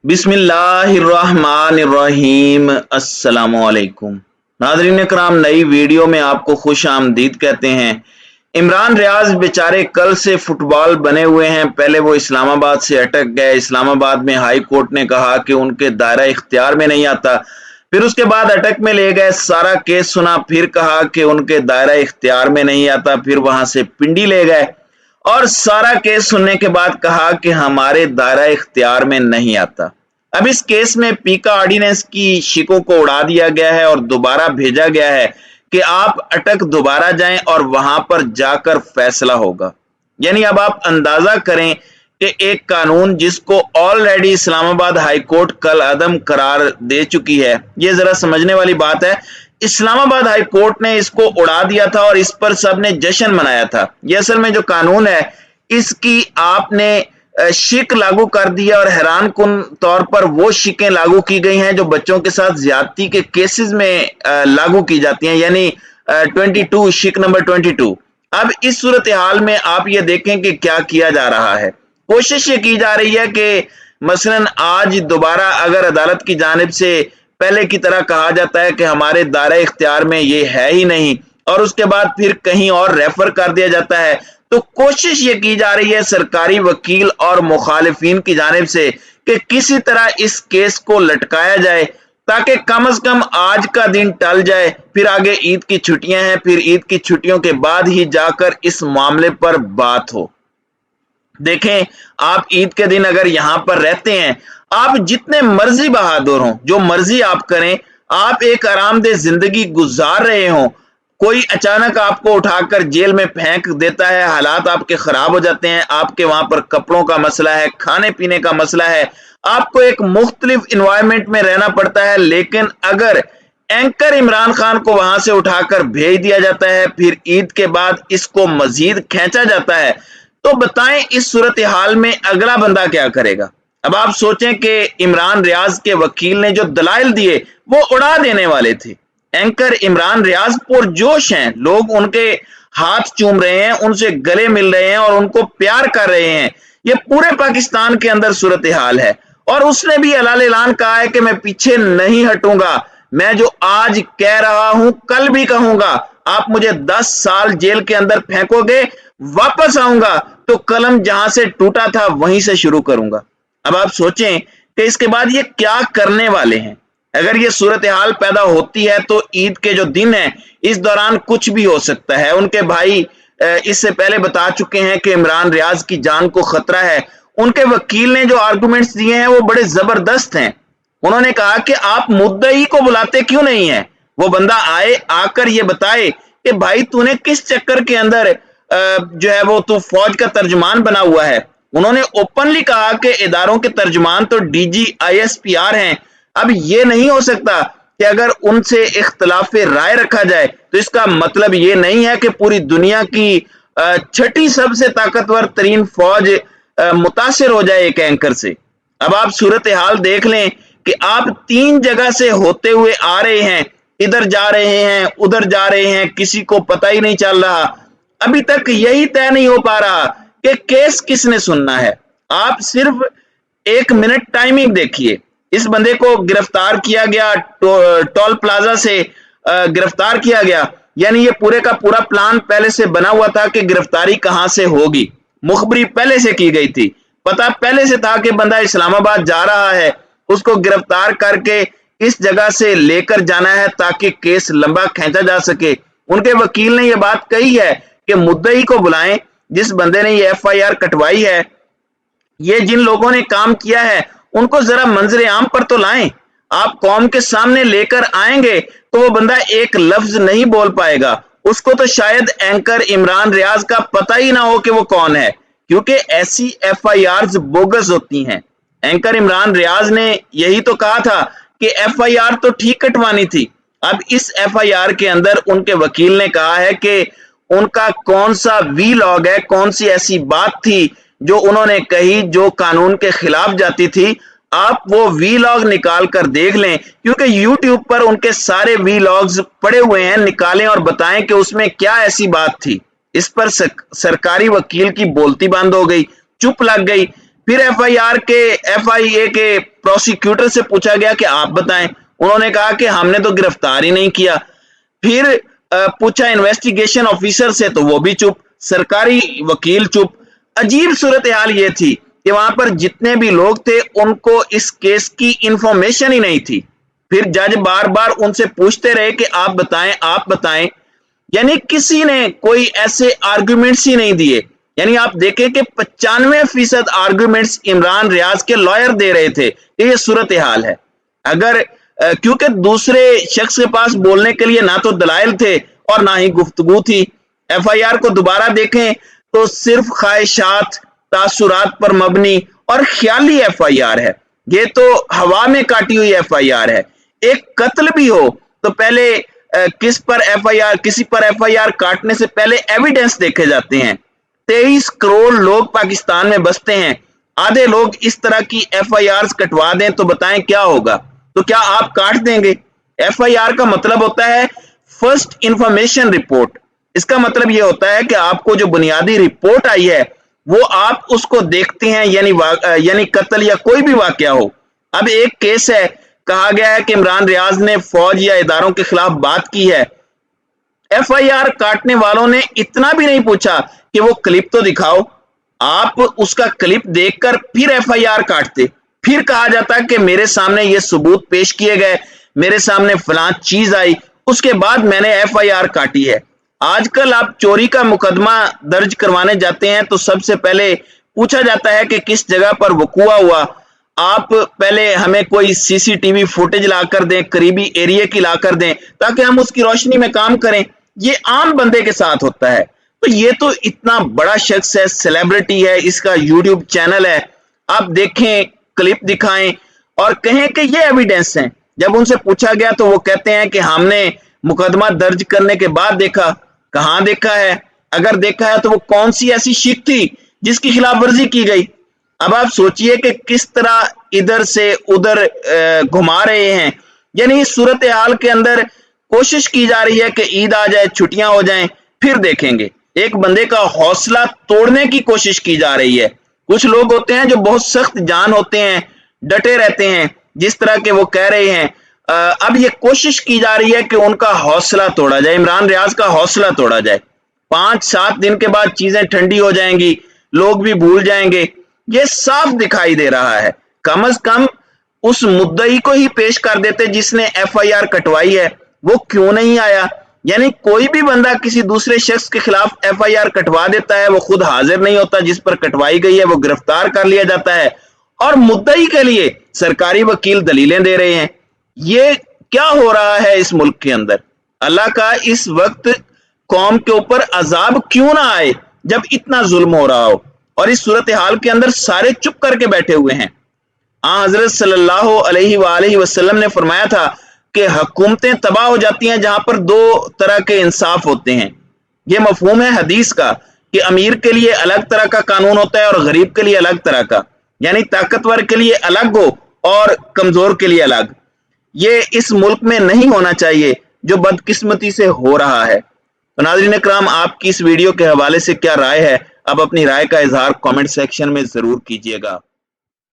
बिस्मिल्लाहिर्रहमानिर्रहीम। अस्सलामुअलैकुम नाज़रीन कराम, नई वीडियो में आपको खुश आमदीद कहते हैं। इमरान रियाज बेचारे कल से फुटबॉल बने हुए हैं। पहले वो इस्लामाबाद से अटक गए। इस्लामाबाद में हाई कोर्ट ने कहा कि उनके दायरा इख्तियार में नहीं आता। फिर उसके बाद अटक में ले गए, सारा केस सुना, फिर कहा कि उनके दायरा इख्तियार में नहीं आता। फिर वहां से पिंडी ले गए और सारा केस सुनने के बाद कहा कि हमारे दायरा इख्तियार में नहीं आता। अब इस केस में पीका ऑर्डिनेंस की शिकों को उड़ा दिया गया है और दोबारा भेजा गया है कि आप अटक दोबारा जाएं और वहां पर जाकर फैसला होगा। यानी अब आप अंदाजा करें कि एक कानून जिसको ऑलरेडी इस्लामाबाद हाई कोर्ट कल अदम करार दे चुकी है, ये जरा समझने वाली बात है। इस्लामाबाद हाई कोर्ट ने इसको उड़ा दिया था और इस पर सब ने जश्न मनाया था। ये असल में जो कानून है इसकी आपने शिक लागू कर दिया और हैरान कुन तौर पर वो शिकें लागू की गई हैं जो बच्चों के साथ ज्यादती के केसेस में लागू की जाती हैं, यानी 22 शिक नंबर 22। अब इस सूरत हाल में आप ये देखें कि क्या किया जा रहा है। कोशिश ये की जा रही है कि मसलन आज दोबारा अगर अदालत की जानिब से पहले की तरह कहा जाता है कि हमारे दायरा इख्तियार में ये है ही नहीं और उसके बाद फिर कहीं और रेफर कर दिया जाता है, तो कोशिश ये की जा रही है सरकारी वकील और मुखालिफिन की जानिब से कि किसी तरह इस केस को लटकाया जाए ताकि कम से कम आज का दिन टल जाए। फिर आगे ईद की छुट्टियां हैं, फिर ईद की छुट्टियों के बाद ही जाकर इस मामले पर बात हो। देखें, आप ईद के दिन अगर यहां पर रहते हैं, आप जितने मर्जी बहादुर हों, जो मर्जी आप करें, आप एक आरामदेह जिंदगी गुजार रहे हों, कोई अचानक आपको उठाकर जेल में फेंक देता है, हालात आपके खराब हो जाते हैं, आपके वहां पर कपड़ों का मसला है, खाने पीने का मसला है, आपको एक मुख्तलिफ इन्वायरमेंट में रहना पड़ता है। लेकिन अगर एंकर इमरान खान को वहां से उठाकर भेज दिया जाता है, फिर ईद के बाद इसको मजीद खींचा जाता है, तो बताएं इस सूरत हाल में अगला बंदा क्या करेगा। अब आप सोचें कि इमरान रियाज के वकील ने जो दलाइल दिए वो उड़ा देने वाले थे। एंकर इमरान रियाज पुरजोश हैं, लोग उनके हाथ चूम रहे हैं, उनसे गले मिल रहे हैं और उनको प्यार कर रहे हैं। ये पूरे पाकिस्तान के अंदर सूरत हाल है और उसने भी अलाल ऐलान कहा है कि मैं पीछे नहीं हटूंगा, मैं जो आज कह रहा हूं कल भी कहूंगा। आप मुझे 10 साल जेल के अंदर फेंकोगे, वापस आऊंगा तो कलम जहां से टूटा था वहीं से शुरू करूंगा। अब आप सोचें कि इसके बाद ये क्या करने वाले हैं। अगर ये सूरत हाल पैदा होती है तो ईद के जो दिन है इस दौरान कुछ भी हो सकता है। उनके भाई इससे पहले बता चुके हैं कि इमरान रियाज की जान को खतरा है। उनके वकील ने जो आर्गुमेंट्स दिए हैं वो बड़े जबरदस्त हैं। उन्होंने कहा कि आप मुद्दई को बुलाते क्यों नहीं है, वो बंदा आए, आकर ये बताए कि भाई तूने किस चक्कर के अंदर जो है वो तू फौज का तर्जुमान बना हुआ है। उन्होंने ओपनली कहा कि इदारों के तर्जुमान तो डीजी ISPR हैं। अब ये नहीं हो सकता कि अगर उनसे इख्तलाफ राय रखा जाए तो इसका मतलब ये नहीं है कि पूरी दुनिया की छठी सबसे ताकतवर तरीन फौज मुतासिर हो जाए एक एंकर से। अब आप सूरत हाल देख लें कि आप 3 जगह से होते हुए आ रहे हैं, इधर जा रहे हैं, उधर जा रहे हैं, किसी को पता ही नहीं चल रहा। अभी तक यही तय नहीं हो पा रहा कि केस किसने सुनना है। आप सिर्फ 1 मिनट टाइमिंग देखिए। इस बंदे को गिरफ्तार किया गया, टोल प्लाजा से गिरफ्तार किया गया, यानी ये पूरे का पूरा प्लान पहले से बना हुआ था कि गिरफ्तारी कहां से होगी। मुखबरी पहले से की गई थी, पता पहले से था कि बंदा इस्लामाबाद जा रहा है, उसको गिरफ्तार करके इस जगह से लेकर जाना है ताकि केस लंबा खींचा जा सके। उनके वकील ने यह बात कही है कि मुद्दई को बुलाएं, जिस बंदे ने ये FIR कटवाई है, ये जिन लोगों ने काम किया है उनको जरा मंजर आम पर तो लाएं। आप कौम के सामने लेकर आएंगे तो वो बंदा एक लफ्ज नहीं बोल पाएगा, उसको तो शायद एंकर इमरान रियाज का पता ही ना हो कि वो कौन है, क्योंकि ऐसी FIRs बोगस होती हैं। एंकर इमरान रियाज ने यही तो कहा था कि FIR तो ठीक कटवानी थी। अब इस FIR के अंदर उनके वकील ने कहा है कि उनका कौन सा वीलॉग है, कौन सी ऐसी बात थी जो उन्होंने कही जो कानून के खिलाफ जाती थी। आप वो वीलॉग निकाल कर देख लें, क्योंकि YouTube पर उनके सारे वीलॉग्स पड़े हुए हैं, निकालें और बताएं कि उसमें क्या ऐसी बात थी। इस पर सरकारी वकील की बोलती बंद हो गई, चुप लग गई। फिर FIA के प्रोसिक्यूटर से पूछा गया कि आप बताएं, उन्होंने कहा कि हमने तो गिरफ्तार ही नहीं किया। फिर पूछा इन्वेस्टिगेशन ऑफिसर से तो वो भी चुप, सरकारी वकील चुप। अजीब सूरत हाल ये थी कि वहां पर जितने भी लोग थे उनको इस केस की इंफॉर्मेशन ही नहीं थी। फिर जज बार बार उनसे पूछते रहे कि आप बताएं, आप बताएं, यानी किसी ने कोई ऐसे आर्गुमेंट्स ही नहीं दिए। यानी आप देखें कि 95% आर्गुमेंट्स इमरान रियाज के लॉयर दे रहे थे कि ये सूरत हाल है। अगर क्योंकि दूसरे शख्स के पास बोलने के लिए ना तो दलाइल थे और ना ही गुफ्तगू थी। एफआईआर को दोबारा देखें तो सिर्फ ख्वाहिशात, तासुरात पर मबनी और ख्याली एफआईआर है। ये तो हवा में काटी हुई एफआईआर है। एक कत्ल भी हो तो पहले किसी पर एफआईआर काटने से पहले एविडेंस देखे जाते हैं। 23 करोड़ लोग पाकिस्तान में बसते हैं, आधे लोग इस तरह की एफआईआर कटवा दें तो बताएं क्या होगा? तो क्या आप काट देंगे? एफआईआर का मतलब होता है फर्स्ट इंफॉर्मेशन रिपोर्ट। इसका मतलब यह होता है कि आपको जो बुनियादी रिपोर्ट आई है वो आप उसको देखते हैं, यानी कत्ल या कोई भी वाकया हो। अब एक केस है, कहा गया है कि इमरान रियाज ने फौज या इदारों के खिलाफ बात की है। एफआईआर काटने वालों ने इतना भी नहीं पूछा कि वो क्लिप तो दिखाओ। आप उसका क्लिप देखकर फिर एफआईआर काटते, फिर कहा जाता कि मेरे सामने ये सबूत पेश किए गए, मेरे सामने फलां चीज आई, उसके बाद मैंने एफआईआर काटी है। आजकल आप चोरी का मुकदमा दर्ज करवाने जाते हैं तो सबसे पहले पूछा जाता है कि किस जगह पर वकूआ हुआ। आप पहले हमें कोई सीसीटीवी फुटेज लाकर दें, करीबी एरिया की लाकर दें, ताकि हम उसकी रोशनी में काम करें। ये आम बंदे के साथ होता है। तो ये तो इतना बड़ा शख्स है, सेलिब्रिटी है, इसका यूट्यूब चैनल है, आप देखें, क्लिप दिखाएं और कहें कि ये एविडेंस है। जब उनसे पूछा गया तो वो कहते हैं कि हमने मुकदमा दर्ज करने के बाद देखा। कहां देखा है? अगर देखा है तो वो कौन सी ऐसी शिक थी जिसकी खिलाफ वर्जी की गई? अब आप सोचिए कि किस तरह इधर से उधर घुमा रहे हैं। यानी इस सूरत हाल के अंदर कोशिश की जा रही है कि ईद आ जाए, छुट्टियां हो जाएं, फिर देखेंगे। एक बंदे का हौसला तोड़ने की कोशिश की जा रही है। कुछ लोग होते हैं जो बहुत सख्त जान होते हैं, डटे रहते हैं, जिस तरह के वो कह रहे हैं। अब ये कोशिश की जा रही है कि उनका हौसला तोड़ा जाए, इमरान रियाज का हौसला तोड़ा जाए। 5-7 दिन के बाद चीजें ठंडी हो जाएंगी, लोग भी भूल जाएंगे। ये साफ दिखाई दे रहा है। कम से कम उस मुद्दई को ही पेश कर देते जिसने एफआईआर कटवाई है, वो क्यों नहीं आया? यानी कोई भी बंदा किसी दूसरे शख्स के खिलाफ एफआईआर कटवा देता है, वो खुद हाजिर नहीं होता, जिस पर कटवाई गई है वो गिरफ्तार कर लिया जाता है और मुद्दई के लिए सरकारी वकील दलीलें दे रहे हैं। ये क्या हो रहा है इस मुल्क के अंदर? अल्लाह का इस वक्त कौम के ऊपर अजाब क्यों ना आए जब इतना जुल्म हो रहा हो और इस सूरत हाल के अंदर सारे चुप करके बैठे हुए हैं। हजरत सल्लल्लाहु अलैहि वसल्लम ने फरमाया था कि हुकूमतें तबाह हो जाती हैं जहां पर 2 तरह के इंसाफ होते हैं। यह मफहूम है हदीस का कि अमीर के लिए अलग तरह का कानून होता है और गरीब के लिए अलग तरह का, यानी ताकतवर के लिए अलग हो और कमजोर के लिए अलग। ये इस मुल्क में नहीं होना चाहिए जो बदकिस्मती से हो रहा है। तो नाज़रीन इकराम, आपकी इस वीडियो के हवाले से क्या राय है? आप अपनी राय का इजहार कमेंट सेक्शन में जरूर कीजिएगा।